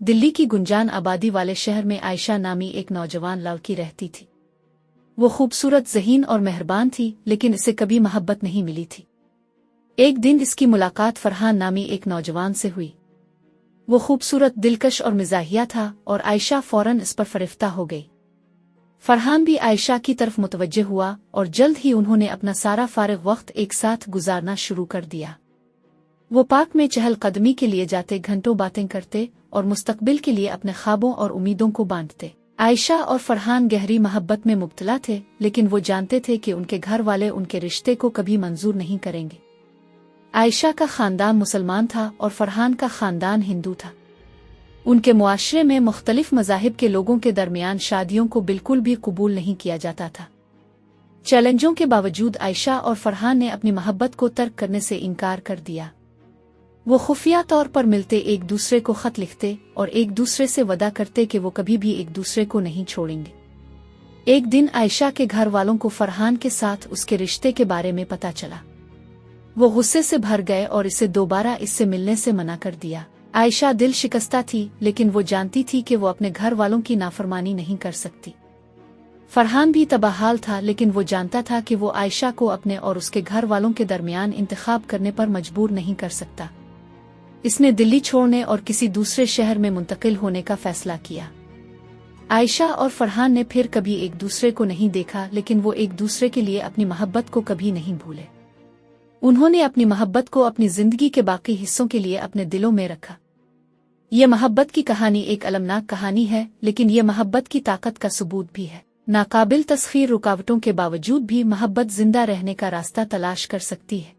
दिल्ली की गुंजान आबादी वाले शहर में आयशा नामी एक नौजवान लड़की रहती थी। वो खूबसूरत, ज़हीन और मेहरबान थी, लेकिन इसे कभी मोहब्बत नहीं मिली थी। एक दिन इसकी मुलाकात फरहान नामी एक नौजवान से हुई। वो खूबसूरत, दिलकश और मिजाहिया था और आयशा फौरन इस पर फरिफ्ता हो गई। फरहान भी आयशा की तरफ मुतवज्जे हुआ और जल्द ही उन्होंने अपना सारा फारिग वक्त एक साथ गुजारना शुरू कर दिया। वो पार्क में चहलकदमी के लिए जाते, घंटों बातें करते और मुस्तकबिल के लिए अपने ख्वाबों और उम्मीदों को बांटते। आयशा और फरहान गहरी मोहब्बत में मुब्तला थे, लेकिन वो जानते थे कि उनके घर वाले उनके रिश्ते को कभी मंजूर नहीं करेंगे। आयशा का खानदान मुसलमान था और फरहान का खानदान हिंदू था। उनके मुआशरे में मुख्तलिफ मज़ाहिब के लोगों के दरमियान शादियों को बिल्कुल भी कबूल नहीं किया जाता था। चैलेंजों के बावजूद आयशा और फरहान ने अपनी मोहब्बत को तर्क करने से इनकार कर दिया। वो खुफिया तौर पर मिलते, एक दूसरे को खत लिखते और एक दूसरे से वदा करते कि वो कभी भी एक दूसरे को नहीं छोड़ेंगे। एक दिन आयशा के घर वालों को फरहान के साथ उसके रिश्ते के बारे में पता चला। वो गुस्से से भर गए और इसे दोबारा इससे मिलने से मना कर दिया। आयशा दिल शिकस्ता थी, लेकिन वो जानती थी कि वो अपने घर वालों की नाफरमानी नहीं कर सकती। फरहान भी तबाहाल था, लेकिन वो जानता था कि वो आयशा को अपने और उसके घर वालों के दरमियान इंतखाब करने पर मजबूर नहीं कर सकता। इसने दिल्ली छोड़ने और किसी दूसरे शहर में मुंतकिल होने का फैसला किया। आयशा और फरहान ने फिर कभी एक दूसरे को नहीं देखा, लेकिन वो एक दूसरे के लिए अपनी मोहब्बत को कभी नहीं भूले। उन्होंने अपनी मोहब्बत को अपनी जिंदगी के बाकी हिस्सों के लिए अपने दिलों में रखा। ये मोहब्बत की कहानी एक अलमनाक कहानी है, लेकिन ये मोहब्बत की ताकत का सबूत भी है। नाकाबिल तस्खीर रुकावटों के बावजूद भी मोहब्बत जिंदा रहने का रास्ता तलाश कर सकती है।